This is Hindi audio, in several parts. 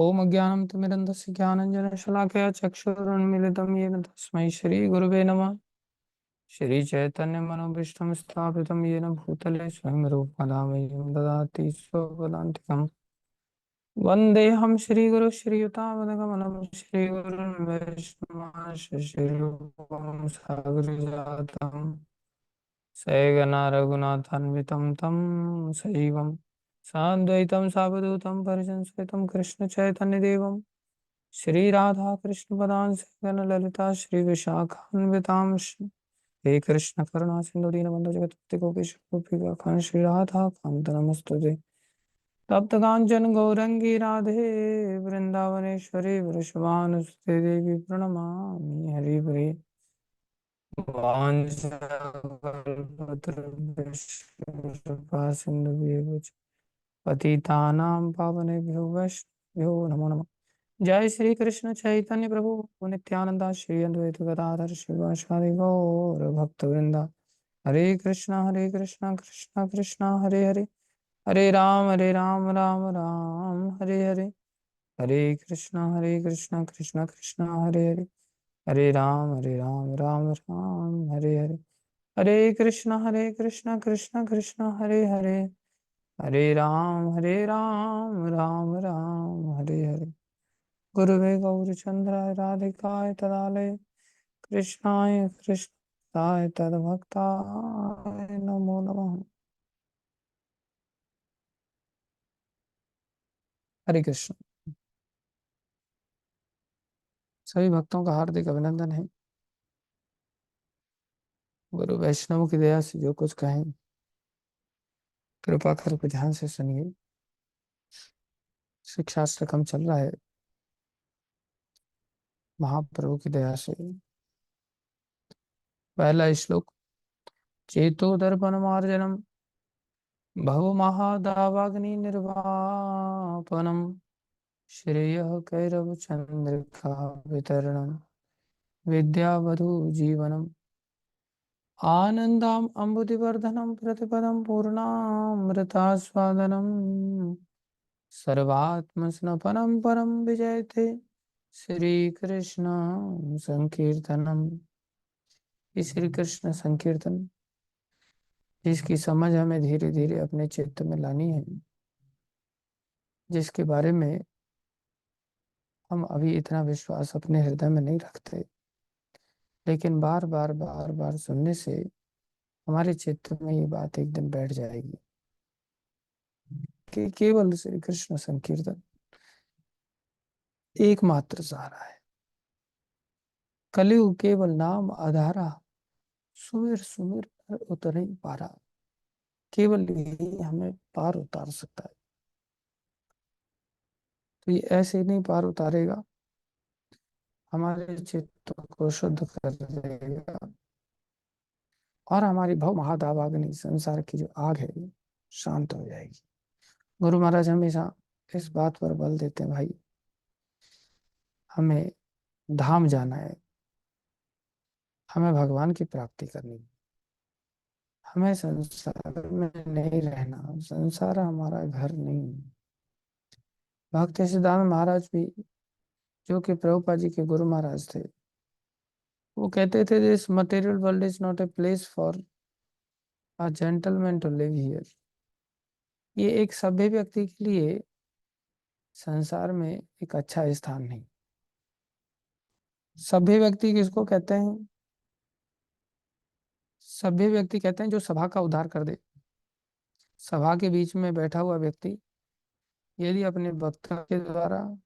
ओम अज्ञानं तिमिरन्धस्य ज्ञानञ्जनशलाकया चक्षुरुन्मीलितं येन तस्मै श्रीगुरुवे नमः। श्रीचैतन्यमनोभीष्टं स्थापितं येन भूतले स्वयं रूपमदा मह्यं ददाति स्वपदान्तिकम्। वन्देऽहं श्रीगुरुः श्रीयुतापदकमलं श्रीगुरुं वैष्णवांश्च श्रीरूपं साग्रजातं सैगना रघुनाथान्वितं तं सैवं साद्वैतं सावधूतं परिजनसहितं कृष्णचैतन्यदेवं श्री राधा कृष्ण पदान सेवन ललिता श्री विशाखान्वितां हे कृष्ण करुणा सिंधु दीनबंधु जगत गोपीश गोपिका श्री राधा कांत नमस्तुते तप्त कांचन गौरंगी राधे वृंदावनेश्वरी वृषभानुसुते देवी प्रणमामि हरि प्रिय वाञ्छाकल्पतरुभ्यश्च सिंधु पतितानां पावनेभ्यो वैष्णवेभ्यो नमो नमः। जय श्री कृष्ण चैतन्य प्रभु नित्यानंदा श्री अद्वैत गदाधर शिवासादि गौर भक्त वृंदा हरे कृष्णा कृष्णा कृष्णा हरे हरे हरे राम राम राम हरे हरे हरे कृष्णा कृष्णा कृष्णा हरे राम राम राम हरे हरे कृष्णा कृष्णा हरे राम राम हरे। गुरुवे गौरचंद्राय राधिकाय तदालय कृष्णाय कृष्णाय तद्भक्ताय नमो नमः। हरे कृष्ण। सभी भक्तों का हार्दिक अभिनंदन है। गुरु वैष्णव की दया से जो कुछ कहें कृपा करके ध्यान से सुनिए। शिक्षास्त्र कम चल रहा है महाप्रभु की दया से। पहला श्लोक। चेतो दर्पण मार्जनम भव महादावाग्नि निर्वापनम श्रेय कैरव चंद्रिका वितरणम विद्यावधु जीवनम आनंदम अम्बुदिवर्धनम प्रतिपदम पूर्णामृतास्वादनम सर्वात्मस्नपनम परम विजयते श्री कृष्ण संकीर्तनम। ये श्री कृष्ण संकीर्तन जिसकी समझ हमें धीरे धीरे अपने चित्त में लानी है, जिसके बारे में हम अभी इतना विश्वास अपने हृदय में नहीं रखते, लेकिन बार बार सुनने से हमारे चित्त में ये बात एक दिन बैठ जाएगी कि केवल श्री कृष्ण संकीर्तन एकमात्र सहारा है। कलयुग केवल नाम आधारा सुमिर सुमिर पर उतर ही पारा। केवल यही हमें पार उतार सकता है। तो ये ऐसे ही नहीं पार उतारेगा, हमारे चित्त को शुद्ध कर देगा और हमारी भव महादावाग्नि संसार की जो आग है शांत हो जाएगी। गुरु महाराज हमेशा इस बात पर बल देते हैं, भाई हमें धाम जाना है, हमें भगवान की प्राप्ति करनी है, हमें संसार में नहीं रहना, संसार हमारा घर नहीं है। भक्त सिद्धांत महाराज भी, जो कि प्रभुपाद जी के गुरु महाराज थे, वो कहते थे this material world is not a place for a gentleman to live here. ये एक सभ्य व्यक्ति के लिए संसार में एक अच्छा स्थान नहीं। सभ्य व्यक्ति किसको कहते हैं? सभ्य व्यक्ति कहते हैं जो सभा का उद्धार कर दे। सभा के बीच में बैठा हुआ व्यक्ति यदि अपने वक्तव्य के द्वारा,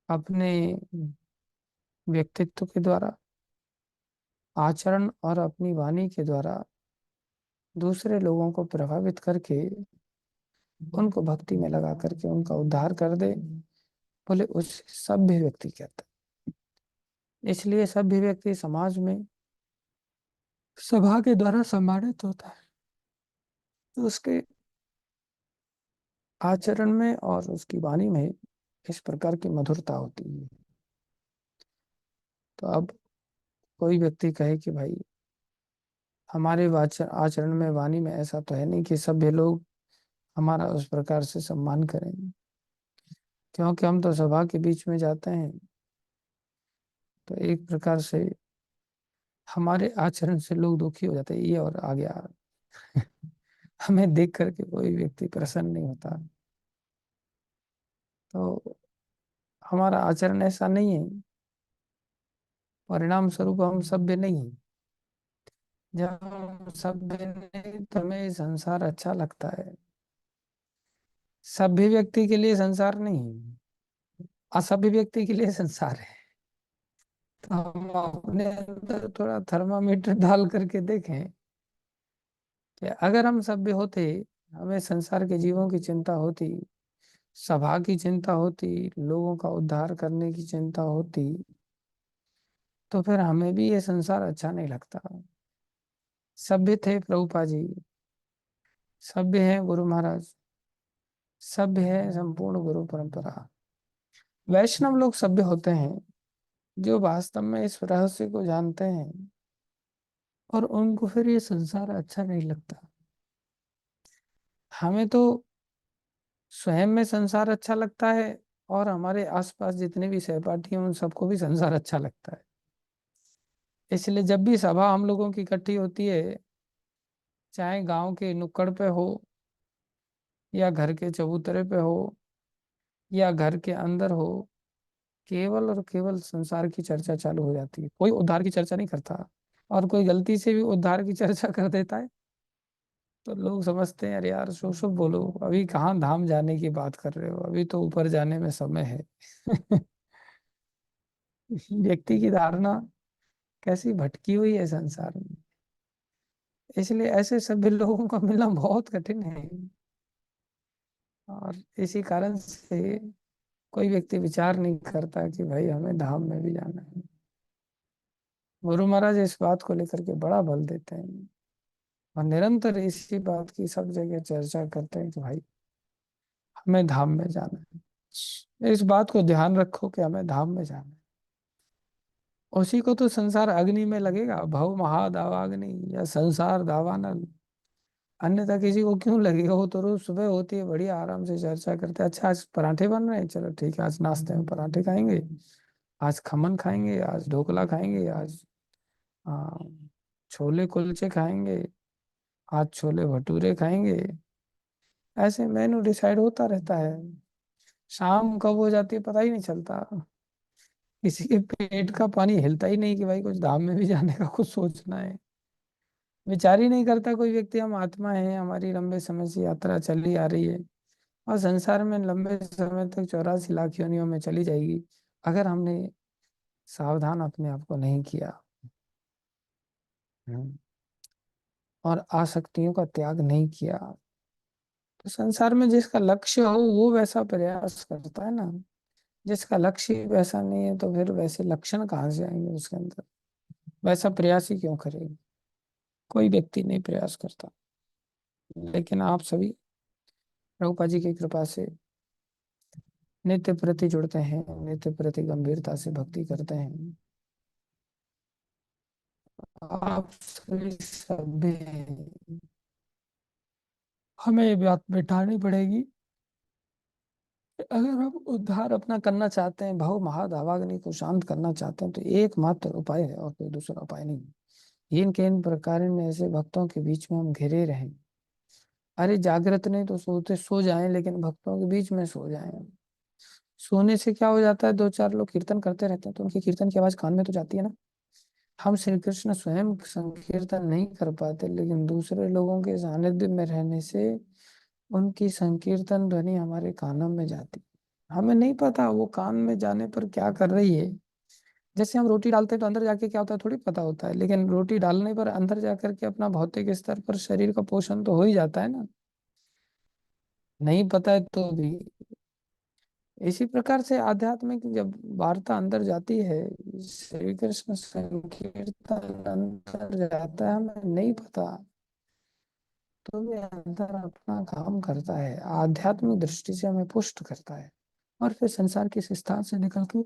अपने व्यक्तित्व के द्वारा, आचरण और अपनी वाणी के द्वारा दूसरे लोगों को प्रभावित करके उनको भक्ति में लगा करके उनका उद्धार कर दे, बोले उस सभ्य व्यक्ति कहता है। इसलिए सभ्य व्यक्ति समाज में सभा के द्वारा सम्मानित होता है, तो उसके आचरण में और उसकी वाणी में इस प्रकार की मधुरता होती है। तो अब कोई व्यक्ति कहे कि भाई हमारे आचरण में, वाणी में ऐसा तो है नहीं कि सभ्य लोग हमारा उस प्रकार से सम्मान करेंगे, क्योंकि हम तो सभा के बीच में जाते हैं, तो एक प्रकार से हमारे आचरण से लोग दुखी हो जाते हैं, ये और आ गया। हमें देख करके कोई व्यक्ति प्रसन्न नहीं होता। तो हमारा आचरण ऐसा नहीं है, परिणाम स्वरूप हम सभ्य नहीं है। जब हम सभ्य नहीं तो हमें संसार अच्छा लगता है। सभ्य व्यक्ति के लिए संसार नहीं है, असभ्य व्यक्ति के लिए संसार है। तो हम अपने अंदर थोड़ा थर्मामीटर डाल करके देखें कि अगर हम सभ्य होते, हमें संसार के जीवों की चिंता होती, सभा की चिंता होती, लोगों का उद्धार करने की चिंता होती, तो फिर हमें भी ये संसार अच्छा नहीं लगता। सभ्य थे प्रभुपा जी, सभ्य है गुरु महाराज, सभ्य है संपूर्ण गुरु परंपरा। वैष्णव लोग सभ्य होते हैं, जो वास्तव में इस रहस्य को जानते हैं, और उनको फिर ये संसार अच्छा नहीं लगता। हमें तो स्वयं में संसार अच्छा लगता है, और हमारे आसपास जितने भी सहपाठी हैं उन सबको भी संसार अच्छा लगता है। इसलिए जब भी सभा हम लोगों की इकट्ठी होती है, चाहे गांव के नुक्कड़ पे हो, या घर के चबूतरे पे हो, या घर के अंदर हो, केवल और केवल संसार की चर्चा चालू हो जाती है। कोई उद्धार की चर्चा नहीं करता, और कोई गलती से भी उद्धार की चर्चा कर देता है तो लोग समझते हैं, अरे यार शुभ शुभ बोलो, अभी कहाँ धाम जाने की बात कर रहे हो, अभी तो ऊपर जाने में समय है। व्यक्ति की धारणा कैसी भटकी हुई है संसार में। इसलिए ऐसे सभी लोगों का मिलना बहुत कठिन है, और इसी कारण से कोई व्यक्ति विचार नहीं करता कि भाई हमें धाम में भी जाना है। गुरु महाराज इस बात को लेकर के बड़ा बल देते हैं, और निरंतर इसी बात की सब जगह चर्चा करते हैं कि भाई हमें धाम में जाना है। इस बात को ध्यान रखो कि हमें धाम में जाना है। उसी को तो संसार अग्नि में लगेगा, भव महादावाग्नि या संसार दावानल, अन्यथा किसी को क्यों लगेगा। वो तो रोज सुबह होती है, बढ़िया आराम से चर्चा करते हैं, अच्छा आज पराठे बन रहे हैं, चलो ठीक है आज नाश्ते में पराठे खाएंगे, आज खमन खाएंगे, आज ढोकला खाएंगे, आज आ, छोले कुलचे खाएंगे, आज छोले भटूरे खाएंगे। ऐसे मेनू डिसाइड होता रहता है। शाम कब हो जाती है पता ही नहीं चलता। किसी के पेट का पानी हिलता ही नहीं कि भाई कुछ धाम में भी जाने का कुछ सोचना है। विचार ही नहीं करता कोई व्यक्ति, हम आत्मा है, हमारी लंबे समय से यात्रा चली आ रही है, और संसार में लंबे समय तक 84 लाख योनियों में चली जाएगी, अगर हमने सावधान अपने आप को नहीं किया, हम्म, और आसक्तियों का त्याग नहीं किया। तो संसार में जिसका लक्ष्य हो वो वैसा प्रयास करता है ना। जिसका लक्ष्य ही वैसा नहीं है तो फिर वैसे लक्षण कहाँ से आएंगे उसके अंदर, वैसा प्रयास ही क्यों करेगा। कोई व्यक्ति नहीं प्रयास करता। लेकिन आप सभी प्रभुपा जी की कृपा से नित्य प्रति जुड़ते हैं, नित्य प्रति गंभीरता से भक्ति करते हैं। आप सभी सभ्य हैं। हमें ये बात बिठानी पड़ेगी कि अगर हम उद्धार अपना करना चाहते हैं, भाव महादावाग्नि को शांत करना चाहते हैं, तो एकमात्र उपाय है और कोई दूसरा उपाय नहीं। इन के इन प्रकार में ऐसे भक्तों के बीच में हम घिरे रहें। अरे जागृत नहीं तो सोते सो जाएं, लेकिन भक्तों के बीच में सो जाएं। सोने से क्या हो जाता है, दो चार लोग कीर्तन करते रहते हैं तो उनकी कीर्तन की आवाज कान में तो जाती है ना। हम श्री कृष्ण स्वयं संकीर्तन नहीं कर पाते, लेकिन दूसरे लोगों के सानिध्य में रहने से उनकी संकीर्तन ध्वनि हमारे कानों में जाती है। हमें नहीं पता वो कान में जाने पर क्या कर रही है। जैसे हम रोटी डालते हैं तो अंदर जाके क्या होता है थोड़ी पता होता है, लेकिन रोटी डालने पर अंदर जाकर के अपना भौतिक स्तर पर शरीर का पोषण तो हो ही जाता है ना। नहीं पता है तो भी। इसी प्रकार से आध्यात्मिक जब वार्ता अंदर जाती है, श्री कृष्ण संकीर्तन अंदर जाता है, हमें नहीं पता तो भी अंदर अपना काम करता है, आध्यात्मिक दृष्टि से हमें पुष्ट करता है। और फिर संसार के इस स्थान से निकल के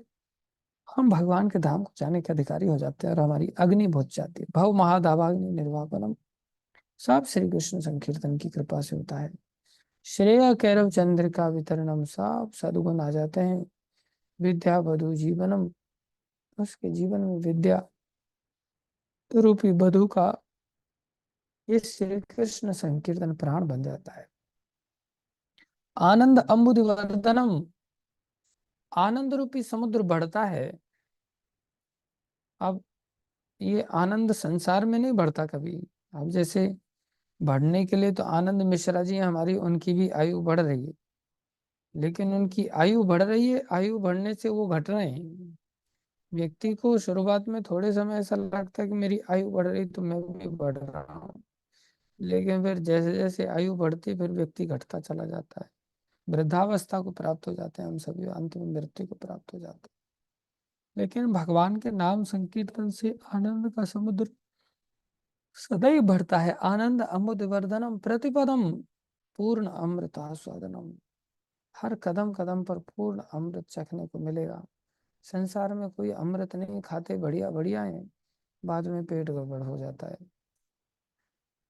हम भगवान के धाम को जाने के अधिकारी हो जाते हैं, और हमारी अग्नि बुझ जाती है। भव महादावाग्नि निर्वापनम सब श्री कृष्ण संकीर्तन की कृपा से होता है। श्रेय कैरव चंद्रिका वितरणम, सब सदगुण आ जाते हैं। विद्या बधु जीवनम, उसके जीवन में विद्या रूपी बधु का ये श्री कृष्ण संकीर्तन प्राण बन जाता है। आनंद अम्बुदिवर्धनम, आनंद रूपी समुद्र बढ़ता है। अब ये आनंद संसार में नहीं बढ़ता कभी। अब जैसे बढ़ने के लिए तो आनंद मिश्रा जी हमारी, उनकी भी आयु बढ़ रही है, लेकिन उनकी आयु बढ़ रही है, आयु बढ़ने से वो घट रहे हैं। व्यक्ति को शुरुआत में थोड़े समय ऐसा लगता है कि मेरी आयु बढ़ रही तो मैं भी बढ़ रहा हूँ, लेकिन फिर जैसे जैसे आयु बढ़ती है फिर व्यक्ति घटता चला जाता है। वृद्धावस्था को प्राप्त हो जाते हैं हम सभी, अंत में मृत्यु को प्राप्त हो जाते हैं। लेकिन भगवान के नाम संकीर्तन से आनंद का समुद्र सदैव बढ़ता है। आनंद अमुद वर्धनम प्रतिपदम, पूर्ण अमृत आस्वादनम, हर कदम कदम पर पूर्ण अमृत चखने को मिलेगा। संसार में कोई अमृत नहीं खाते, बढ़िया बढ़िया है, बाद में पेट गड़बड़ हो जाता है।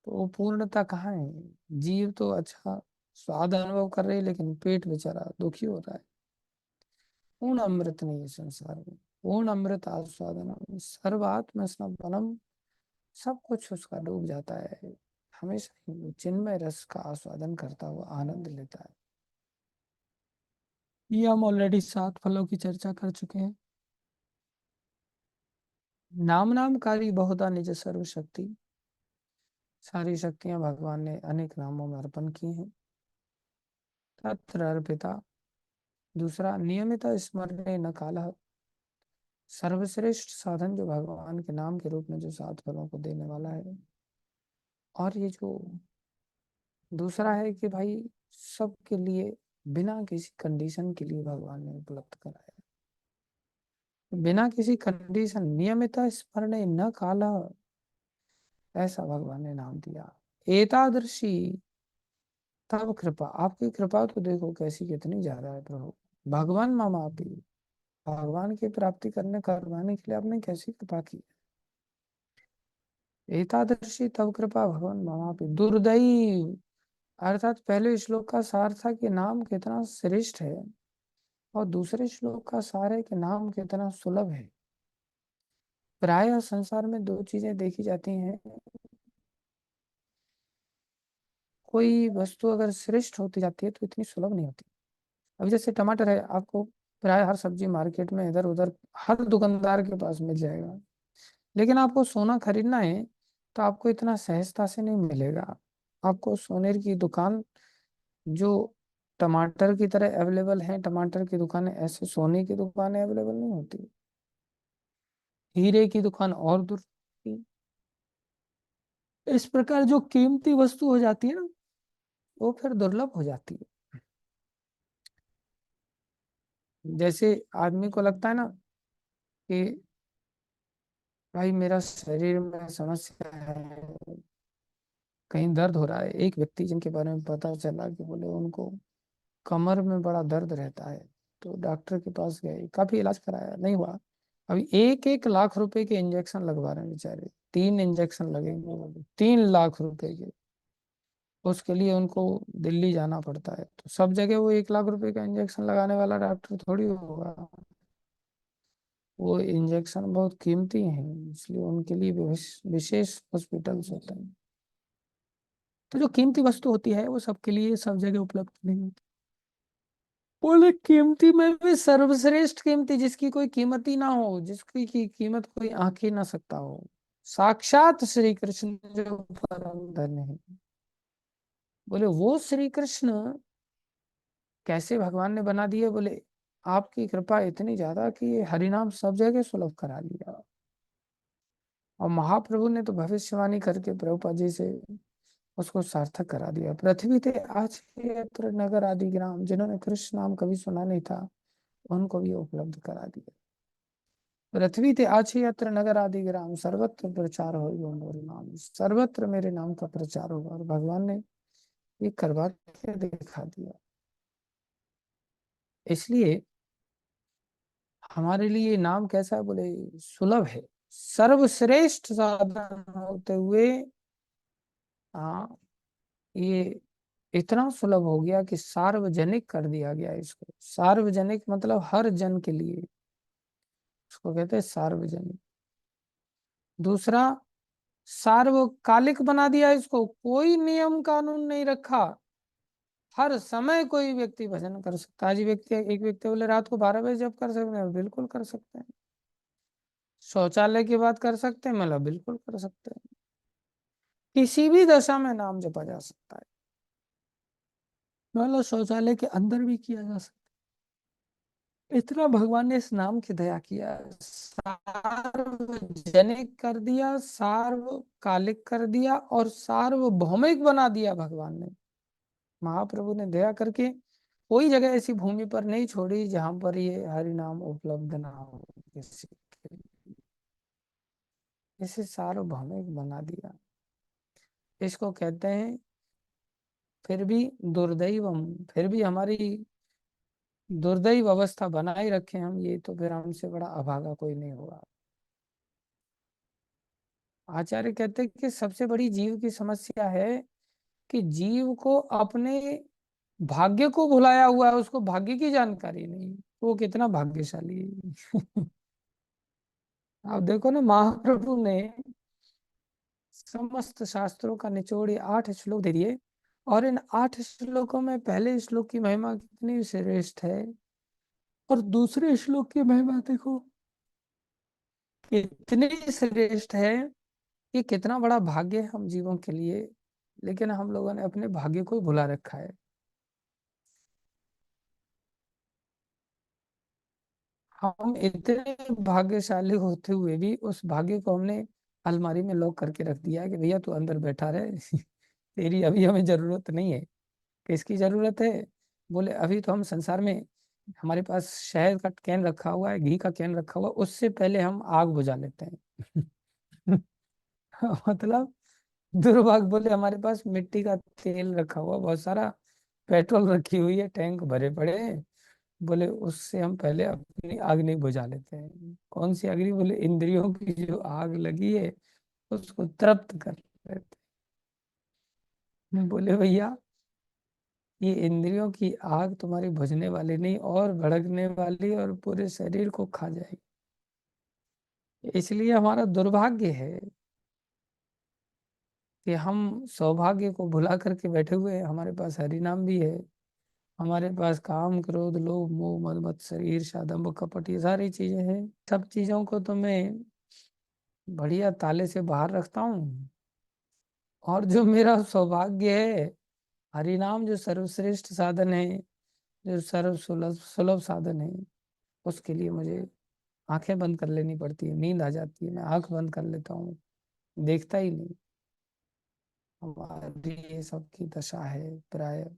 तो वो पूर्णता कहाँ है? जीव तो अच्छा स्वाद अनुभव कर रहे हैं, लेकिन पेट बेचारा दुखी हो रहा है। पूर्ण अमृत नहीं है संसार में। पूर्ण अमृत आस्वादनम सर्वात्म स्नपनम, सब कुछ उसका डूब जाता है। हमेशा ही चिन्मय रस का आस्वादन करता हुआ आनंद लेता है। ये हम ऑलरेडी 7 फलों की चर्चा कर चुके हैं। नाम नामकारी बहुधा निज सर्व शक्ति, सारी शक्तियां भगवान ने अनेक नामों में अर्पण की हैं। तत्र अर्पिता, दूसरा नियमित स्मरणे न कालः, सर्वश्रेष्ठ साधन जो भगवान के नाम के रूप में जो 7 फलों को देने वाला है। और ये जो दूसरा है कि भाई सबके लिए बिना किसी कंडीशन के लिए भगवान ने उपलब्ध कराया, बिना किसी कंडीशन, नियमित स्मरणे न काला, ऐसा भगवान ने नाम दिया। एतादृशी तब कृपा, आपकी कृपा तो देखो कैसी कितनी ज्यादा है प्रभु। भगवान मामा आप ही, भगवान की प्राप्ति करवाने के लिए आपने कैसी कृपा की। एतादृशी तब कृपा भगवान मामा आप ही दुर्दैव, अर्थात पहले श्लोक का सार था कि नाम कितना श्रेष्ठ है, और दूसरे श्लोक का सार है कि नाम कितना सुलभ है। प्रायः संसार में दो चीजें देखी जाती हैं, कोई वस्तु अगर श्रेष्ठ होती जाती है तो इतनी सुलभ नहीं होती। अभी जैसे टमाटर है, आपको प्राय हर सब्जी मार्केट में इधर उधर हर दुकानदार के पास मिल जाएगा, लेकिन आपको सोना खरीदना है तो आपको इतना सहजता से नहीं मिलेगा। आपको सोने की दुकान जो टमाटर की तरह अवेलेबल है, टमाटर की दुकानें, ऐसे सोने की दुकानें अवेलेबल नहीं होती। हीरे की दुकान और दूर की। इस प्रकार जो कीमती वस्तु हो जाती है ना, वो फिर दुर्लभ हो जाती है। जैसे आदमी को लगता है ना कि भाई मेरा शरीर में समस्या है, कहीं दर्द हो रहा है। एक व्यक्ति जिनके बारे में पता चला कि बोले उनको कमर में बड़ा दर्द रहता है, तो डॉक्टर के पास गए, काफी इलाज कराया, नहीं हुआ। अभी 1-1 लाख रुपए के इंजेक्शन लगवा रहे हैं बेचारे, 3 इंजेक्शन लगेंगे बोले, 3 लाख रुपए के। उसके लिए उनको दिल्ली जाना पड़ता है, तो सब जगह वो 1 लाख रुपए का इंजेक्शन लगाने वाला डॉक्टर थोड़ी होगा। वो इंजेक्शन बहुत कीमती हैं, इसलिए उनके लिए विशेष हॉस्पिटल्स होते हैं। तो जो कीमती वस्तु होती है वो सबके लिए सब जगह उपलब्ध नहीं होती। बोले कीमती में भी सर्वश्रेष्ठ कीमती, जिसकी कोई कीमत ही ना हो, जिसकी की कीमत कोई आंक ही ना सकता हो, साक्षात श्री कृष्ण जो परम धन्य है। बोले वो श्री कृष्ण कैसे भगवान ने बना दिए, बोले आपकी कृपा इतनी ज्यादा कि ये हरिनाम सब जगह सुलभ करा लिया। और महाप्रभु ने तो भविष्यवाणी करके प्रभुपाद जी से उसको सार्थक करा दिया। पृथ्वी ते आज यत्र नगर आदि ग्राम, जिन्होंने कृष्ण नाम कभी सुना नहीं था उनको भी उपलब्ध करा दिया। पृथ्वी ते आज यत्र नगर आदि ग्राम, सर्वत्र प्रचार हो मोर नाम, सर्वत्र मेरे नाम का प्रचार होगा। और भगवान ने ये करवा के दिखा दिया। इसलिए हमारे लिए नाम कैसा है, बोले सुलभ है, सर्वश्रेष्ठ साधन होते हुए। हाँ, ये इतना सुलभ हो गया कि सार्वजनिक कर दिया गया इसको। सार्वजनिक मतलब हर जन के लिए, उसको कहते हैं सार्वजनिक। दूसरा, सार्वकालिक बना दिया इसको, कोई नियम कानून नहीं रखा, हर समय कोई व्यक्ति भजन कर सकता है। आज व्यक्ति, एक व्यक्ति बोले रात को 12 बजे जब कर सकते हैं, बिल्कुल कर सकते हैं। शौचालय की बात कर सकते हैं, मतलब बिल्कुल कर सकते हैं। किसी भी दशा में नाम जपा जा सकता है, मतलब शौचालय के अंदर भी किया जा सकता है। इतना भगवान ने इस नाम की दया किया, सार्वजनिक कर दिया, सार्वकालिक कर दिया और सार्वभौमिक बना दिया भगवान ने। महाप्रभु ने दया करके कोई जगह ऐसी भूमि पर नहीं छोड़ी जहां पर ये हरि नाम उपलब्ध ना हो किसी के लिए। इसे सार्वभौमिक बना दिया। इसको कहते हैं, फिर भी दुर्दैवम, फिर भी हमारी दुर्दैव अवस्था बनाए रखे हम, ये तो फिर हमसे बड़ा अभागा कोई नहीं होगा। आचार्य कहते हैं कि सबसे बड़ी जीव की समस्या है कि जीव को अपने भाग्य को भुलाया हुआ है, उसको भाग्य की जानकारी नहीं, वो कितना भाग्यशाली है। आप देखो ना, महाप्रभु ने समस्त शास्त्रों का निचोड़ ये 8 श्लोक दे दिए, और इन 8 श्लोकों में पहले श्लोक की महिमा कितनी श्रेष्ठ है, और दूसरे श्लोक की महिमा देखो कितनी श्रेष्ठ है। ये कितना बड़ा भाग्य है हम जीवों के लिए, लेकिन हम लोगों ने अपने भाग्य को ही भुला रखा है। हम इतने भाग्यशाली होते हुए भी उस भाग्य को हमने अलमारी में लॉक करके रख दिया है कि भैया तू अंदर बैठा रहे। तेरी अभी हमें जरूरत नहीं है। किसकी जरूरत है? बोले अभी तो हम संसार में, हमारे पास शहद का कैन रखा हुआ है, घी का कैन रखा हुआ है, उससे पहले हम आग बुझा लेते हैं। मतलब दुर्भाग्य, बोले हमारे पास मिट्टी का तेल रखा हुआ बहुत सारा, पेट्रोल रखी हुई है, टैंक भरे पड़े हैं, बोले उससे हम पहले अपनी आग नहीं बुझा लेते हैं। कौन सी अग्नि? बोले इंद्रियों की जो आग लगी है उसको तृप्त कर लेते हैं। बोले भैया ये इंद्रियों की आग तुम्हारी बुझने वाली नहीं, और भड़कने वाली, और पूरे शरीर को खा जाएगी। इसलिए हमारा दुर्भाग्य है कि हम सौभाग्य को भुला करके बैठे हुए हैं। हमारे पास हरि नाम भी है, हमारे पास काम क्रोध लोभ मोह मद मत्सर ईर्ष्या दंभ कपट ये सारी चीजें हैं। सब चीजों को तो मैं बढ़िया ताले से बाहर रखता हूँ, और जो मेरा सौभाग्य है, हरि नाम जो सर्वश्रेष्ठ साधन है, जो सर्व सुलभ सुलभ साधन है, उसके लिए मुझे आंखें बंद कर लेनी पड़ती है, नींद आ जाती है, मैं आंख बंद कर लेता हूँ, देखता ही नहीं। हमारी ये सब की दशा है प्राय।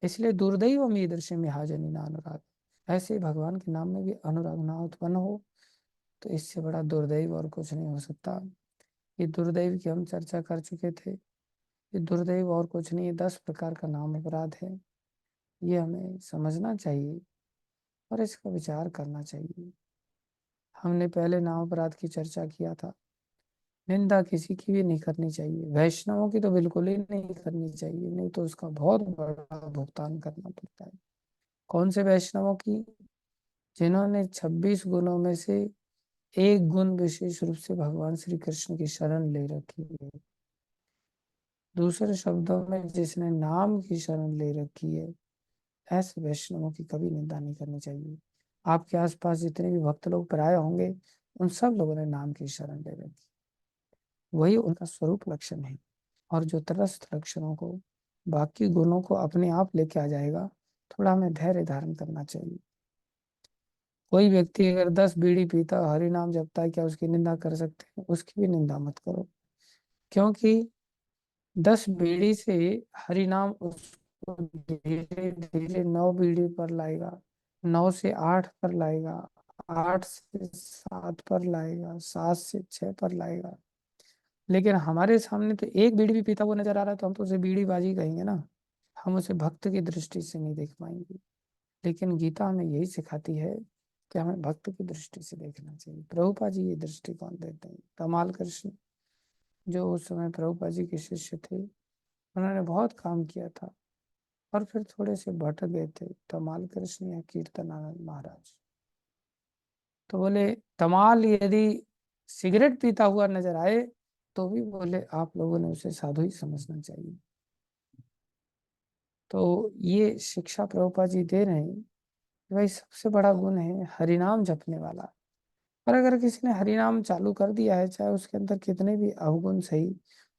इसलिए दुर्दैव में दृश्य में हाजनी ना अनुराग, ऐसे भगवान के नाम में भी अनुराग ना उत्पन्न हो, तो इससे बड़ा दुर्दैव और कुछ नहीं हो सकता। ये दुर्दैव की हम चर्चा कर चुके थे। ये दुर्दैव और कुछ नहीं, 10 प्रकार का नाम अपराध है। ये हमें समझना चाहिए और इसका विचार करना चाहिए। हमने पहले नाम अपराध की चर्चा किया था। निंदा किसी की भी नहीं करनी चाहिए, वैष्णवों की तो बिल्कुल ही नहीं करनी चाहिए, नहीं तो उसका बहुत बड़ा भुगतान करना पड़ता है। कौन से वैष्णवों की? जिन्होंने 26 गुणों में से एक गुण विशेष रूप से भगवान श्री कृष्ण की शरण ले रखी है। दूसरे शब्दों में जिसने नाम की शरण ले रखी है, ऐसे वैष्णवों की कभी निंदा नहीं करनी चाहिए। आपके आसपास जितने भी भक्त लोग पराये होंगे, उन सब लोगों ने नाम की शरण ले रखी, वही उनका स्वरूप लक्षण है। और जो तटस्थ लक्षणों को, बाकी गुणों को अपने आप लेके आ जाएगा, थोड़ा हमें धैर्य धारण करना चाहिए। कोई व्यक्ति अगर 10 बीड़ी पीता हरि नाम जपता है, क्या उसकी निंदा कर सकते हैं? उसकी भी निंदा मत करो, क्योंकि 10 बीड़ी से हरि नाम उसको धीरे धीरे 9 बीड़ी पर लाएगा, 9 से 8 पर लाएगा, 8 से 7 पर लाएगा, 7 से 6 पर लाएगा। लेकिन हमारे सामने तो एक बीड़ी भी पीता हुआ नजर आ रहा है, तो हम तो उसे बीड़ी बाजी कहेंगे ना, हम उसे भक्त की दृष्टि से नहीं देख पाएंगे। लेकिन गीता हमें यही सिखाती है कि हमें भक्त की दृष्टि से देखना चाहिए। प्रभुपा जी ये दृष्टिकोण देते हैं। कमाल कृष्ण जो उस समय प्रभुपा जी के शिष्य थे, उन्होंने बहुत काम किया था, और फिर थोड़े से भटक गए थे। तमाल कृष्ण या कीर्तनानंद महाराज। तो बोले तमाल यदि सिगरेट पीता हुआ नजर आए तो भी बोले आप लोगों ने उसे साधु ही समझना चाहिए। तो ये शिक्षा प्रभुपाद जी दे रहे हैं कि भाई सबसे बड़ा गुण है हरिनाम जपने वाला। और अगर किसी ने हरिनाम चालू कर दिया है, चाहे उसके अंदर कितने भी अवगुण सही,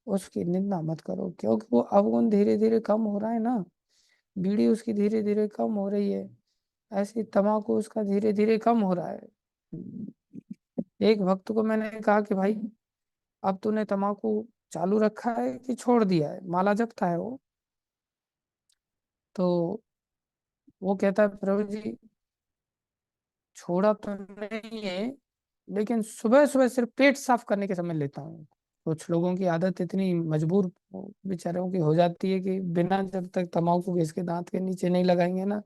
उसकी निंदा मत करो, क्योंकि वो अवगुण धीरे धीरे कम हो रहा है ना। बीड़ी उसकी धीरे धीरे कम हो रही है, ऐसे तम्बाकू उसका धीरे धीरे कम हो रहा है। एक भक्त को मैंने कहा कि भाई अब तूने तम्बाकू चालू रखा है कि छोड़ दिया है, माला जपता है वो। तो वो कहता है प्रभु जी छोड़ा तो नहीं है, लेकिन सुबह सुबह सिर्फ पेट साफ करने के समय लेता हूँ। कुछ लोगों की आदत इतनी मजबूर बेचारों की हो जाती है कि बिना जब तक तम्बाकू घिस के दांत के नीचे नहीं लगाएंगे ना,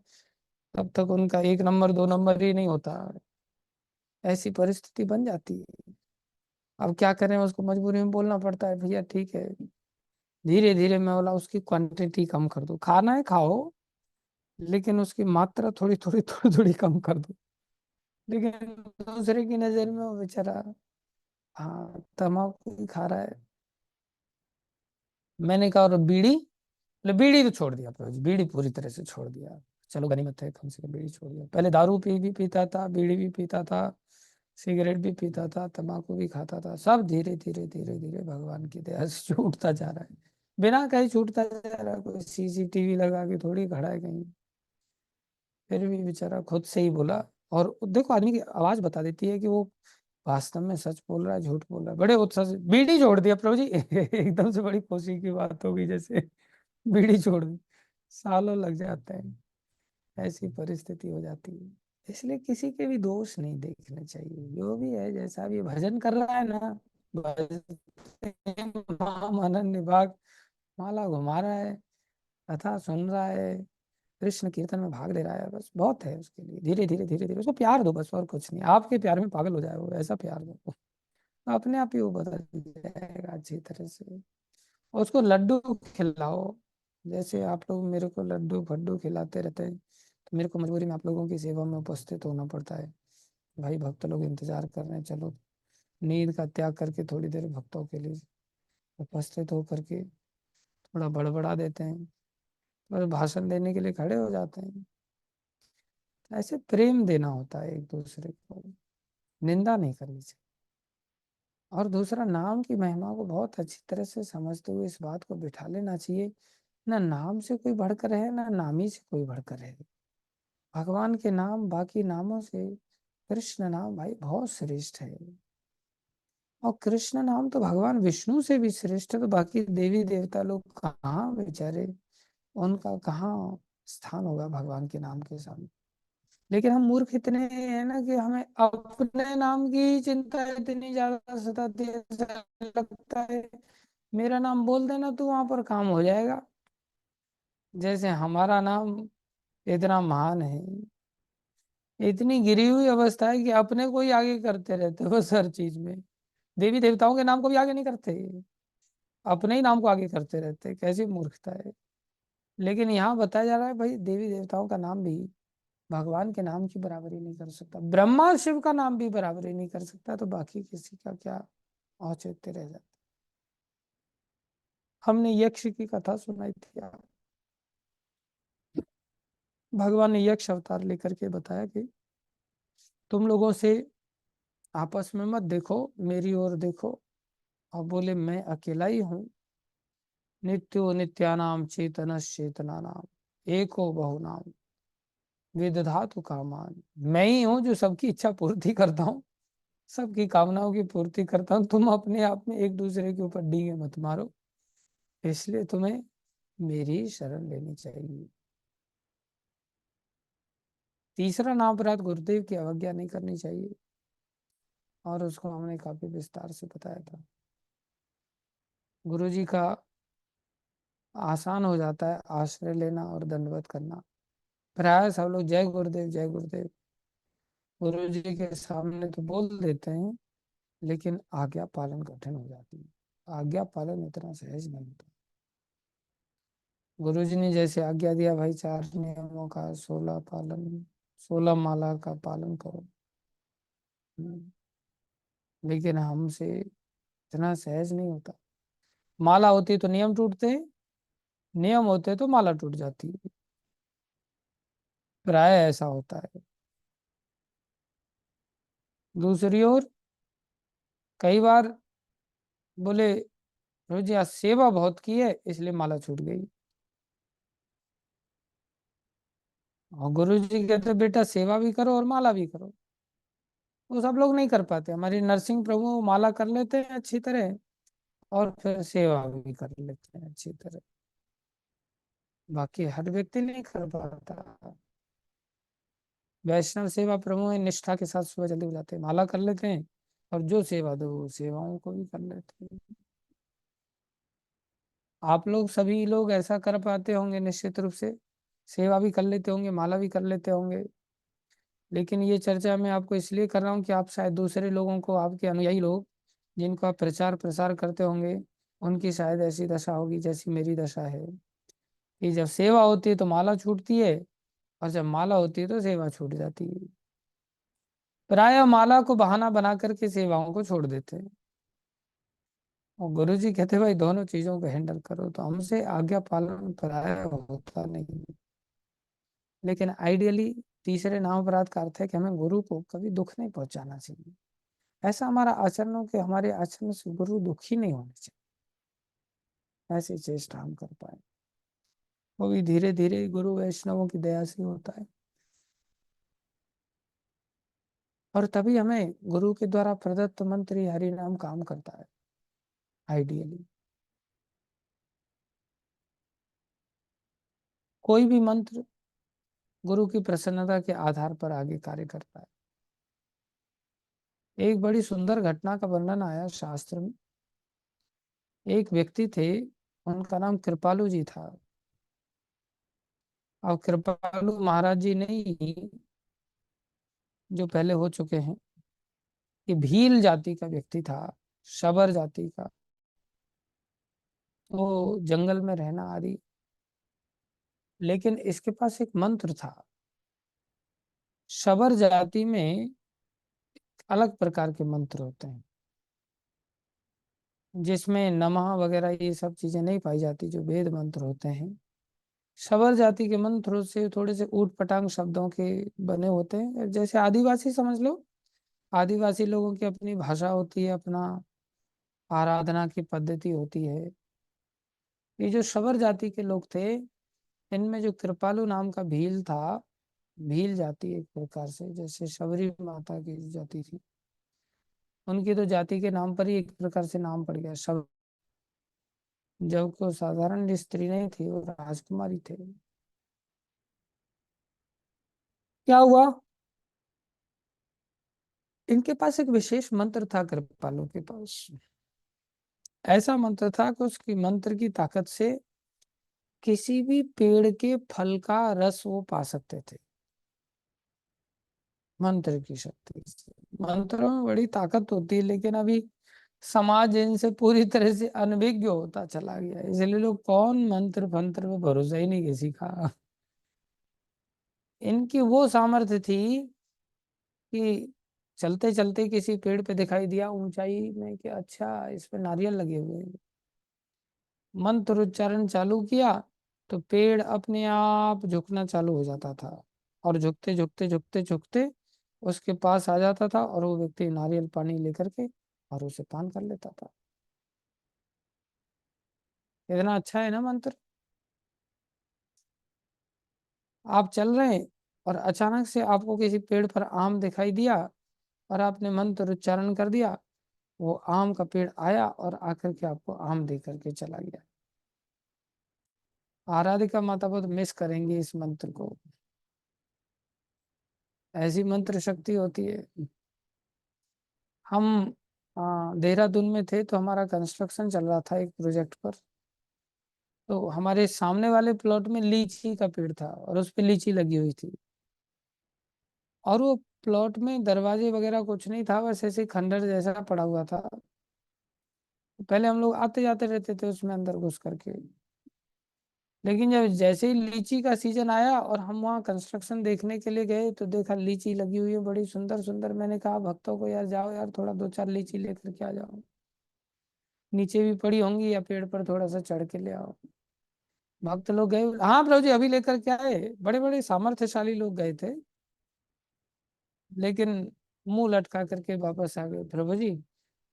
तब तक उनका 1 नंबर 2 नंबर ही नहीं होता। ऐसी परिस्थिति बन जाती है। अब क्या करें, उसको मजबूरी में बोलना पड़ता है भैया ठीक है। धीरे धीरे मैं बोला उसकी क्वांटिटी कम कर दो, खाना है खाओ, लेकिन उसकी मात्रा थोड़ी थोड़ी थोड़ी थोड़ी कम कर दो। लेकिन दूसरे की नजर में वो बेचारा हाँ तम्बाकू ही खा रहा है। मैंने कहा और बीड़ी? बोले बीड़ी तो छोड़ दिया प्रभु जी, बीड़ी पूरी तरह से छोड़ दिया। चलो गनीमत है, कम से कम बीड़ी छोड़ दिया। पहले दारू पी भी पीता था, बीड़ी भी पीता था, सिगरेट भी पीता था, तम्बाकू भी खाता था, सब धीरे धीरे धीरे धीरे भगवान की दया से छूटता जा रहा है। बिना कहीं छूटता जा रहा है, कोई सीसीटीवी लगा के थोड़ी खड़ा है कहीं। फिर भी बेचारा खुद से ही बोला। और देखो आदमी की आवाज बता देती है कि वो वास्तव में सच बोल रहा है झूठ बोल रहा है। बड़े उत्साह से बीड़ी छोड़ दिया प्रभु जी एकदम से बड़ी खुशी की बात हो गई जैसे बीड़ी छोड़ दी। सालों लग जाते हैं, ऐसी परिस्थिति हो जाती है। इसलिए किसी के भी दोष नहीं देखने चाहिए, जो भी है जैसा भी भजन कर रहा है ना, मनन निभाग माला घुमा रहा है, कथा सुन रहा है, कृष्ण कीर्तन में भाग ले रहा है, बस बहुत है उसके लिए। धीरे धीरे धीरे धीरे उसको प्यार दो, बस और कुछ नहीं। आपके प्यार में पागल हो जाए वो, ऐसा प्यार दो, अपने आप ही वो बदल जाएगा अच्छी तरह से। और उसको लड्डू खिलाओ, जैसे आप लोग मेरे को लड्डू फड्डू खिलाते रहते हैं, तो मेरे को मजबूरी में आप लोगों की सेवा में उपस्थित होना पड़ता है। भाई भक्त लोग इंतजार कर रहे हैं, चलो नींद का त्याग करके थोड़ी देर भक्तों के लिए उपस्थित होकर के थोड़ा बड़बड़ा देते हैं, बस भाषण देने के लिए खड़े हो जाते हैं। ऐसे प्रेम देना होता है एक दूसरे को, निंदा नहीं करनी चाहिए। और दूसरा, नाम की महिमा को बहुत अच्छी तरह से समझते हुए इस बात को बिठा लेना चाहिए, ना नाम से कोई बढ़कर है, ना नामी से कोई बढ़कर है। भगवान के नाम बाकी नामों से कृष्ण नाम भाई बहुत श्रेष्ठ है। और कृष्ण नाम तो भगवान विष्णु से भी श्रेष्ठ है, तो बाकी देवी देवता लोग कहाँ बेचारे, उनका कहाँ स्थान होगा भगवान के नाम के सामने। लेकिन हम मूर्ख इतने हैं ना कि हमें अपने नाम की चिंता इतनी ज्यादा सताती है, ऐसा लगता है मेरा नाम बोल देना तो वहां पर काम हो जाएगा, जैसे हमारा नाम इतना महान है। इतनी गिरी हुई अवस्था है कि अपने को ही आगे करते रहते हो बस हर चीज में। देवी देवताओं के नाम को भी आगे नहीं करते, अपने ही नाम को आगे करते रहते, कैसी मूर्खता है। लेकिन यहाँ बताया जा रहा है भाई देवी देवताओं का नाम भी भगवान के नाम की बराबरी नहीं कर सकता, ब्रह्मा शिव का नाम भी बराबरी नहीं कर सकता, तो बाकी किसी का क्या औचित्य रह जाता। हमने यक्ष की कथा सुनाई थी यार। भगवान ने यक्ष अवतार लेकर के बताया कि तुम लोगों से आपस में मत देखो, मेरी ओर देखो। और बोले मैं अकेला ही हूँ, नित्यो नित्यानाम चेतनश्चेतना नाम एको बहुनाम विदधातु कामान। मैं ही हूँ जो सबकी इच्छा पूर्ति करता हूँ, सबकी कामनाओं की पूर्ति करता हूँ। तुम अपने आप में एक दूसरे के ऊपर डींगे मत मारो, इसलिए तुम्हें मेरी शरण लेनी चाहिए। तीसरा नाम अपराध गुरुदेव की अवज्ञा नहीं करनी चाहिए, और उसको हमने काफी विस्तार से बताया था। गुरु जी का आसान हो जाता है आश्रय लेना और दंडवत करना। प्राय सब लोग जय गुरुदेव जय गुरुदेव गुरु जी के सामने तो बोल देते हैं, लेकिन आज्ञा पालन कठिन हो जाती है। आज्ञा पालन इतना सहज नहीं होता। गुरुजी ने जैसे आज्ञा दिया भाई, 4 नियमों का 16 माला का पालन करो। हम्म, लेकिन हमसे इतना सहज नहीं होता। माला होती तो नियम टूटते हैं, नियम होते तो माला टूट जाती है। प्राय ऐसा होता है। दूसरी ओर कई बार बोले रोज आज सेवा बहुत की है इसलिए माला छूट गई। और गुरु जी कहते बेटा सेवा भी करो और माला भी करो। वो सब लोग नहीं कर पाते। हमारी नरसिंह प्रभु माला कर लेते हैं अच्छी तरह, और फिर सेवा भी कर लेते हैं अच्छी तरह। बाकी हर व्यक्ति नहीं कर पाता। वैष्णव सेवा प्रभु है, निष्ठा के साथ सुबह जल्दी हो जाते हैं, माला कर लेते हैं, और जो सेवा दो वो सेवाओं को भी कर लेते हैं। आप लोग सभी लोग ऐसा कर पाते होंगे निश्चित रूप से, सेवा भी कर लेते होंगे, माला भी कर लेते होंगे। लेकिन ये चर्चा मैं आपको इसलिए कर रहा हूँ कि आप शायद दूसरे लोगों को, आपके अनुयायी लोग जिनको आप प्रचार प्रसार करते होंगे, उनकी शायद ऐसी दशा होगी जैसी मेरी दशा है, कि जब सेवा होती है तो माला छूटती है, और जब माला होती है तो सेवा छूट जाती है। प्राय माला को बहाना बना करके सेवाओं को छोड़ देते हैं। और गुरु जी कहते भाई दोनों चीजों को हैंडल करो, तो हमसे आज्ञा पालन प्राय होता नहीं। लेकिन आइडियली तीसरे नाम अपराध का अर्थ है कि हमें गुरु को कभी दुख नहीं पहुंचाना चाहिए। ऐसा हमारा आचरण हो कि हमारे आचरण से गुरु दुखी नहीं होने चाहिए। ऐसी चेष्टा हम कर पाए, वो भी धीरे धीरे गुरु वैष्णवों की दया से होता है। और तभी हमें गुरु के द्वारा प्रदत्त मंत्र ही हरि नाम काम करता है आइडियली। कोई भी मंत्र गुरु की प्रसन्नता के आधार पर आगे कार्य करता है। एक बड़ी सुंदर घटना का वर्णन आया शास्त्र में। एक व्यक्ति थे, उनका नाम कृपालु जी था। अब कृपालु महाराज जी नहीं, जो पहले हो चुके हैं, ये भील जाति का व्यक्ति था, शबर जाति का। वो जंगल में रहना आदि, लेकिन इसके पास एक मंत्र था। शबर जाति में अलग प्रकार के मंत्र होते हैं, जिसमें नमः वगैरह ये सब चीजें नहीं पाई जाती, जो वेद मंत्र होते हैं। शबर जाति के मंत्रों से थोड़े से ऊट पटांग शब्दों के बने होते हैं, जैसे आदिवासी समझ लो। आदिवासी लोगों की अपनी भाषा होती है, अपना आराधना की पद्धति होती है। ये जो शबर जाति के लोग थे, इनमें जो कृपालु नाम का भील था, भील जाति एक प्रकार से जैसे शबरी माता की जाति थी, उनकी तो जाति के नाम पर ही एक प्रकार से नाम पड़ गया शब। जब को साधारण स्त्री नहीं थी, वो राजकुमारी थे। क्या हुआ, इनके पास एक विशेष मंत्र था कृपालु के पास। ऐसा मंत्र था कि उसकी मंत्र की ताकत से किसी भी पेड़ के फल का रस वो पा सकते थे, मंत्र की शक्ति से। मंत्रों में बड़ी ताकत होती है, लेकिन अभी समाज इनसे पूरी तरह से अनभिज्ञ होता चला गया है। इसलिए लोग कौन मंत्र फंत्र पे भरोसा ही नहीं किसी का। इनकी वो सामर्थ्य थी कि चलते चलते किसी पेड़ पे दिखाई दिया ऊंचाई में कि अच्छा इस पे नारियल लगे हुए हैं, मंत्र उच्चारण चालू किया तो पेड़ अपने आप झुकना चालू हो जाता था, और झुकते झुकते झुकते झुकते उसके पास आ जाता था, और वो व्यक्ति नारियल पानी लेकर के और उसे पान कर लेता था। इतना अच्छा है ना मंत्र। आप चल रहे हैं और अचानक से आपको किसी पेड़ पर आम दिखाई दिया, और आपने मंत्र उच्चारण कर दिया, वो आम का पेड़ आया और आकर के आपको आम दे करके चला गया। आराधिका माता बहुत मिस करेंगी इस मंत्र को। ऐसी मंत्र शक्ति होती है। हम देहरादून में थे, तो हमारा कंस्ट्रक्शन चल रहा था एक प्रोजेक्ट पर। तो हमारे सामने वाले प्लॉट में लीची का पेड़ था, और उस पे लीची लगी हुई थी। और वो प्लॉट में दरवाजे वगैरह कुछ नहीं था, बस ऐसे खंडर जैसा पड़ा हुआ था। पहले हम लोग आते जाते रहते थे उसमें अंदर घुस करके। लेकिन जब जैसे ही लीची का सीजन आया और हम वहाँ कंस्ट्रक्शन देखने के लिए गए तो देखा लीची लगी हुई है बड़ी सुंदर सुंदर। मैंने कहा भक्तों को, यार जाओ यार, थोड़ा दो चार लीची लेकर के आ जाओ, नीचे भी पड़ी होंगी या पेड़ पर थोड़ा सा चढ़ के ले आओ। भक्त लोग गए, हाँ प्रभु जी अभी लेकर के आए, बड़े बड़े सामर्थ्यशाली लोग गए थे, लेकिन मुंह लटका करके वापस आ गए। प्रभु जी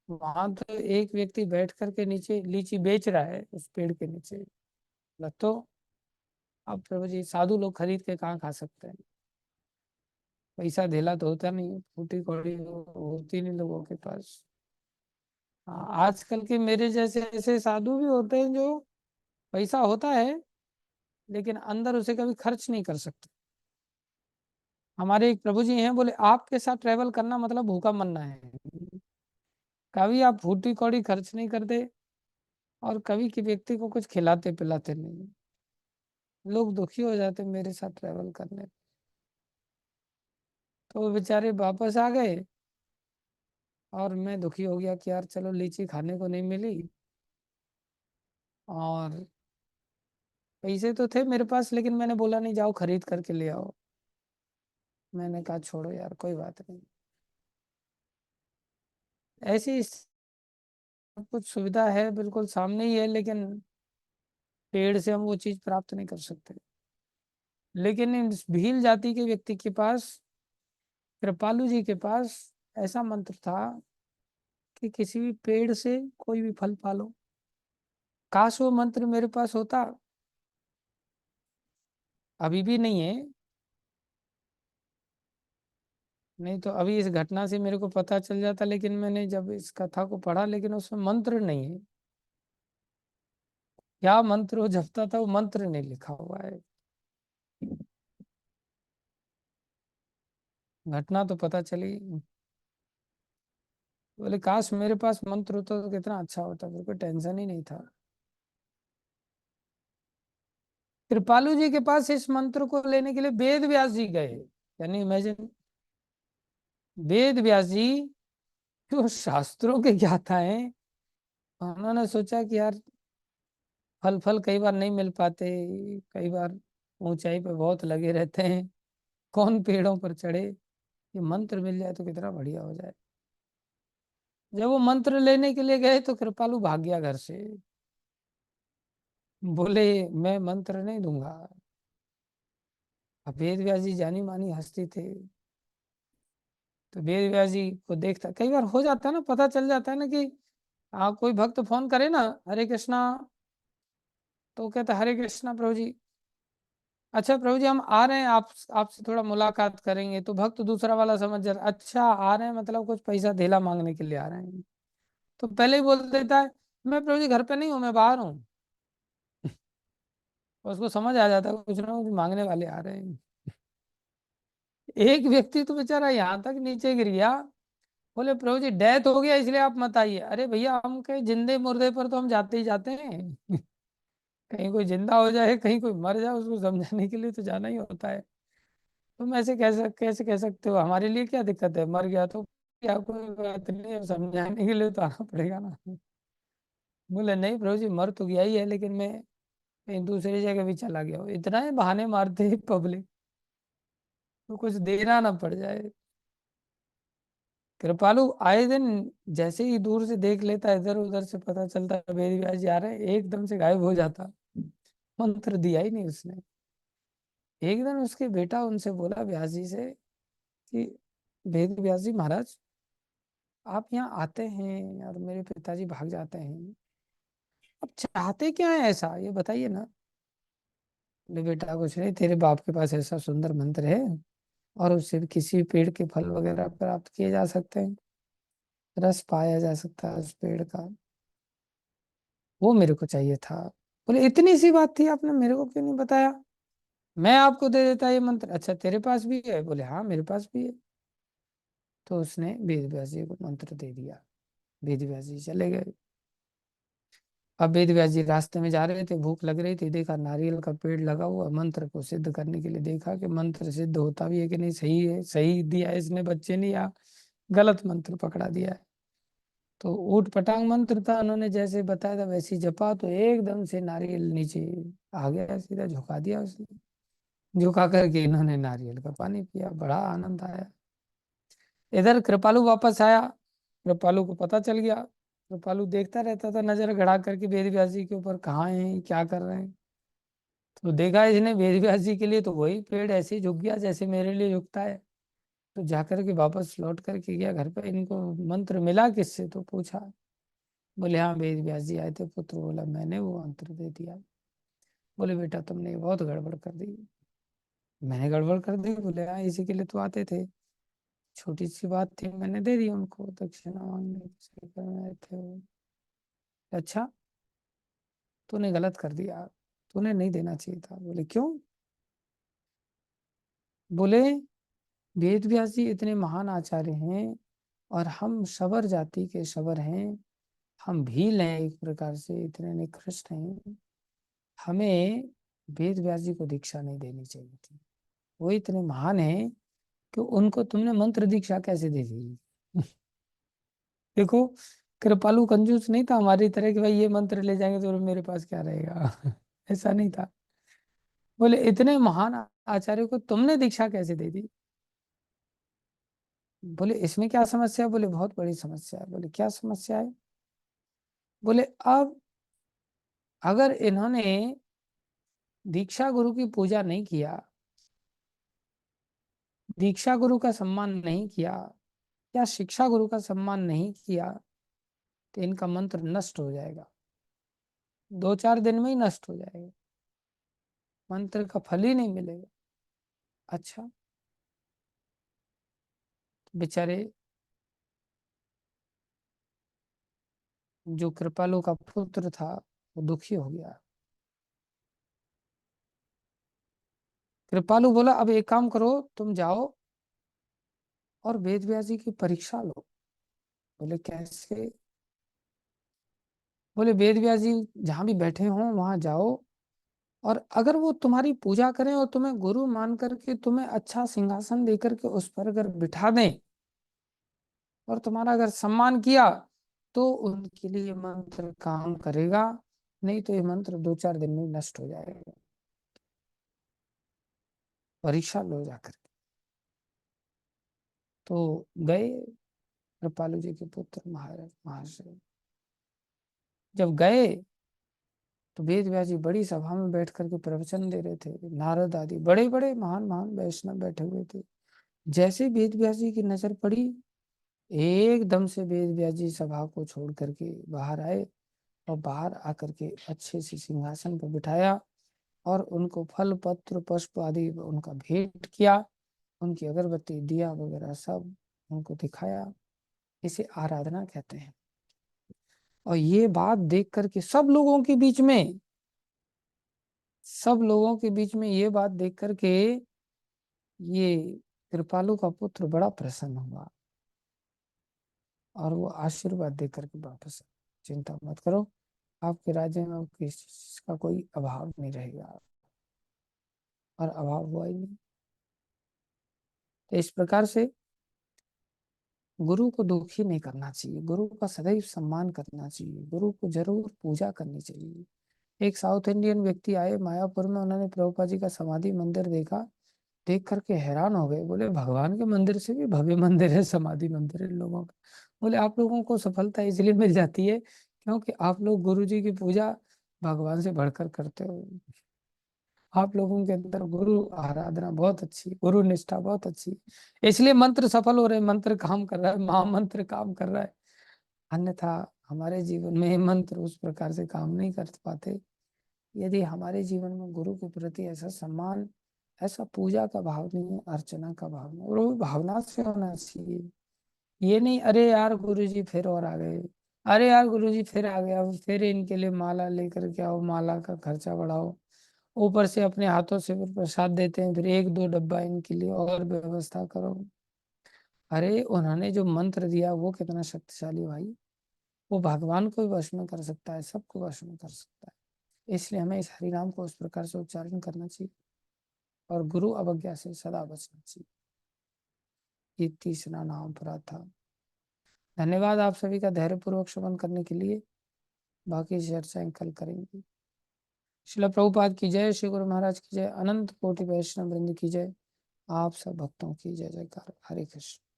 वहां तो एक व्यक्ति बैठ करके नीचे लीची बेच रहा है उस पेड़ के नीचे। बोला, तो अब प्रभु जी साधु लोग खरीद के कहाँ खा सकते हैं, पैसा धेला तो होता नहीं, फूटी कौड़ी होती नहीं लोगों के पास। हाँ, आजकल के मेरे जैसे ऐसे साधु भी होते हैं जो पैसा होता है लेकिन अंदर उसे कभी खर्च नहीं कर सकते। हमारे एक प्रभु जी हैं, बोले आपके साथ ट्रेवल करना मतलब भूखा मरना है। कभी आप फूटी कौड़ी खर्च नहीं करते और कभी के व्यक्ति को कुछ खिलाते पिलाते नहीं। लोग दुखी हो जाते मेरे साथ ट्रेवल करने। तो वो बेचारे वापस आ गए और मैं दुखी हो गया कि यार चलो लीची खाने को नहीं मिली, और पैसे तो थे मेरे पास लेकिन मैंने बोला नहीं जाओ खरीद करके ले आओ। मैंने कहा छोड़ो यार कोई बात नहीं। ऐसी सब कुछ सुविधा है बिल्कुल सामने ही है, लेकिन पेड़ से हम वो चीज प्राप्त नहीं कर सकते। लेकिन इस भील जाति के व्यक्ति के पास, कृपालु जी के पास ऐसा मंत्र था कि किसी भी पेड़ से कोई भी फल पालो। काश वो मंत्र मेरे पास होता। अभी भी नहीं है, नहीं तो अभी इस घटना से मेरे को पता चल जाता, लेकिन मैंने जब इस कथा को पढ़ा लेकिन उसमें मंत्र नहीं है। क्या मंत्र वो जपता था वो मंत्र नहीं लिखा हुआ है। घटना तो पता चली। बोले काश मेरे पास मंत्र होता तो कितना अच्छा होता, मेरे को टेंशन ही नहीं था। कृपालु जी के पास इस मंत्र को लेने के लिए वेद व्यास जी गए। यानी इमेजिन, वेद व्यास जी जो शास्त्रों के ज्ञाता हैं, उन्होंने सोचा कि यार फल फल कई बार नहीं मिल पाते, कई बार ऊंचाई पे बहुत लगे रहते हैं, कौन पेड़ों पर चढ़े, ये मंत्र मिल जाए तो कितना बढ़िया हो जाए। जब वो मंत्र लेने के लिए गए तो कृपालु भाग गया घर से। बोले मैं मंत्र नहीं दूंगा। अब वेद व्यास जी जानी मानी हस्ती थे, तो वेद व्यास जी को देखता, कई बार हो जाता है ना, पता चल जाता है ना कि कोई भक्त फोन करे ना, हरे कृष्णा, तो कहता हरे कृष्णा प्रभु जी, अच्छा प्रभु जी हम आ रहे हैं, आप आपसे थोड़ा मुलाकात करेंगे। तो भक्त दूसरा वाला समझ जाता, अच्छा आ रहे हैं मतलब कुछ पैसा धेला मांगने के लिए आ रहे हैं। तो पहले ही बोल देता है मैं प्रभु जी घर पे नहीं हूँ, मैं बाहर हूँ। और उसको समझ आ जाता है कुछ ना कुछ मांगने वाले आ रहे हैं। एक व्यक्ति तो बेचारा यहाँ तक नीचे गिर गया, बोले प्रभु जी डेथ हो गया इसलिए आप मत आइए। अरे भैया हम कहीं जिंदे मुर्दे पर तो हम जाते ही जाते हैं। कहीं कोई जिंदा हो जाए कहीं कोई मर जाए उसको समझाने के लिए तो जाना ही होता है। तुम ऐसे कैसे कह सकते हो, हमारे लिए क्या दिक्कत है, मर गया तो क्या, कोई बात नहीं है, समझाने के लिए तो आना पड़ेगा ना। बोले नहीं प्रभु जी मर तो गया ही है, लेकिन मैं कहीं दूसरी जगह भी चला गया हूँ। इतना ही बहाने मारते हैं पब्लिक, तो कुछ देना ना पड़ जाए। कृपालु आए दिन जैसे ही दूर से देख लेता, इधर उधर से पता चलता वेद व्यास जी आ रहे हैं, एकदम से गायब हो जाता। मंत्र दिया ही नहीं उसने। एक दिन उसके बेटा उनसे बोला व्यास जी से कि वेद व्यास जी महाराज आप यहाँ आते हैं और मेरे पिताजी भाग जाते हैं, अब चाहते क्या है ऐसा ये बताइए ना। बोले बेटा कुछ नहीं, तेरे बाप के पास ऐसा सुंदर मंत्र है और उससे भी किसी भी पेड़ के फल वगैरह प्राप्त किए जा सकते हैं, रस पाया जा सकता है उस पेड़ का, वो मेरे को चाहिए था। बोले इतनी सी बात थी आपने मेरे को क्यों नहीं बताया, मैं आपको दे देता ये मंत्र। अच्छा तेरे पास भी है, बोले हाँ मेरे पास भी है। तो उसने वेद व्यास जी को मंत्र दे दिया। वेद व्यास जी चले गए। अब वेद व्यास जी रास्ते में जा रहे थे, भूख लग रही थी, देखा नारियल का पेड़ लगा हुआ, मंत्र को सिद्ध करने के लिए देखा कि मंत्र सिद्ध होता भी है कि नहीं, सही है, सही दिया है इसने बच्चे ने या गलत मंत्र पकड़ा दिया है। तो ऊट पटांग मंत्र था, उन्होंने जैसे बताया था वैसे ही जपा, तो एकदम से नारियल नीचे आ गया, सीधा झुका दिया उसने। झुका करके इन्होंने नारियल का पानी पिया, बड़ा आनंद आया। इधर कृपालु वापस आया, कृपालु को पता चल गया। कृपालु देखता रहता था नजर गड़ा करके वेद व्यास जी के ऊपर, कहाँ हैं, क्या कर रहे हैं। तो देखा इसने वेद व्यास जी के लिए तो वही पेड़ ऐसे ही झुक गया जैसे मेरे लिए झुकता है। तो जाकर के वापस लौट करके गया घर पे, इनको मंत्र मिला किससे, तो पूछा। बोले हाँ वेद व्यास जी आए थे पुत्र। बोला मैंने वो मंत्र दे दिया। बोले बेटा तुमने बहुत गड़बड़ कर दी। मैंने गड़बड़ कर दी? बोले हाँ, इसी के लिए तो आते थे, छोटी सी बात थी, मैंने दे दी उनको दक्षिणा मांगने के करने आए थे वो। अच्छा, तूने गलत कर दिया, तूने नहीं देना चाहिए था। बोले क्यों? बोले वेद व्यास जी इतने महान आचार्य हैं, और हम शबर जाति के शबर हैं, हम भील हैं, एक प्रकार से इतने निकृष्ट हैं, हमें वेद व्यास जी को दीक्षा नहीं देनी चाहिए थी। वो इतने महान हैं कि उनको तुमने मंत्र दीक्षा कैसे दे दी? देखो, कृपालु कंजूस नहीं था हमारी तरह कि भाई ये मंत्र ले जाएंगे तो मेरे पास क्या रहेगा। ऐसा नहीं था। बोले इतने महान आचार्य को तुमने दीक्षा कैसे दे दी? बोले इसमें क्या समस्या है? बोले बहुत बड़ी समस्या है। बोले क्या समस्या है? बोले अब अगर इन्होंने दीक्षा गुरु की पूजा नहीं किया, दीक्षा गुरु का सम्मान नहीं किया, या शिक्षा गुरु का सम्मान नहीं किया, तो इनका मंत्र नष्ट हो जाएगा, 2-4 दिन में ही नष्ट हो जाएगा, मंत्र का फल ही नहीं मिलेगा। अच्छा, बेचारे जो कृपालु का पुत्र था वो दुखी हो गया। कृपालु बोला अब एक काम करो, तुम जाओ और वेद व्यास जी की परीक्षा लो। बोले कैसे? बोले वेद व्यास जी जहां भी बैठे हों वहां जाओ, और अगर वो तुम्हारी पूजा करें और तुम्हें गुरु मान करके तुम्हें अच्छा सिंहासन देकर के उस पर अगर बिठा दें और तुम्हारा अगर सम्मान किया, तो उनके लिए ये मंत्र काम करेगा, नहीं तो ये मंत्र 2-4 दिन में नष्ट हो जाएगा। परीक्षा लो जाकर के। तो गए कृपालु जी के पुत्र महाराज महाशय। जब गए तो वेद व्यास जी बड़ी सभा में बैठ करके प्रवचन दे रहे थे, नारद आदि बड़े बड़े महान महान वैष्णव बैठे हुए थे। जैसे वेद व्यास जी की नजर पड़ी, एकदम से वेद व्यास जी सभा को छोड़ करके बाहर आए, और बाहर आकर के अच्छे से सिंहासन पर बिठाया, और उनको फल पत्र पुष्प आदि उनका भेंट किया, उनकी अगरबत्ती दिया वगैरह सब उनको दिखाया। इसे आराधना कहते हैं। और ये बात देख करके सब लोगों के बीच में ये बात देख करके ये कृपालु का पुत्र बड़ा प्रसन्न हुआ, और वो आशीर्वाद दे करके वापस आया। चिंता मत करो, आपके राज्य में अब किसी चीज का कोई अभाव नहीं रहेगा। और अभाव हुआ ही नहीं। तो इस प्रकार से गुरु को दुखी नहीं करना चाहिए, गुरु का सदैव सम्मान करना चाहिए, गुरु को जरूर पूजा करनी चाहिए। एक साउथ इंडियन व्यक्ति आए मायापुर में, उन्होंने प्रभुपाद जी का समाधि मंदिर देखा, देख करके हैरान हो गए। बोले भगवान के मंदिर से भी भव्य मंदिर है, समाधि मंदिर है लोगों का। बोले आप लोगों को सफलता इसलिए मिल जाती है क्योंकि आप लोग गुरु जी की पूजा भगवान से बढ़कर करते हो। आप लोगों के अंदर गुरु आराधना बहुत अच्छी, गुरु निष्ठा बहुत अच्छी, इसलिए मंत्र सफल हो रहे हैं, मंत्र काम कर रहा है, महामंत्र काम कर रहा है। अन्यथा हमारे जीवन में ये मंत्र उस प्रकार से काम नहीं कर पाते। यदि हमारे जीवन में गुरु के प्रति ऐसा सम्मान, ऐसा पूजा का भाव नहीं है, अर्चना का भाव नहीं, और वो भावना से होना चाहिए। ये नहीं अरे यार गुरु जी फिर और आ गए, अरे यार गुरु जी फिर आ गया, फिर इनके लिए माला लेकर के आओ, माला का खर्चा बढ़ाओ, ऊपर से अपने हाथों से फिर प्रसाद देते हैं, फिर 1-2 डब्बा इनके लिए और व्यवस्था करो। अरे उन्होंने जो मंत्र दिया वो कितना शक्तिशाली भाई, वो भगवान को भी वश में कर सकता है, सबको वश में कर सकता है। इसलिए हमें इस हरि नाम को उस प्रकार से उच्चारण करना चाहिए, और गुरु अवज्ञा से सदा बचना चाहिए। ये तीसरा नाम परा था। धन्यवाद आप सभी का धैर्यपूर्वक श्रवण करने के लिए। बाकी चर्चाएं कल करेंगे। शिला प्रभुपाद की जय, श्री गुरु महाराज की जय, अनंत कोटि वैष्णव वृंद की जय, आप सब भक्तों की जय जयकार। हरे कृष्ण।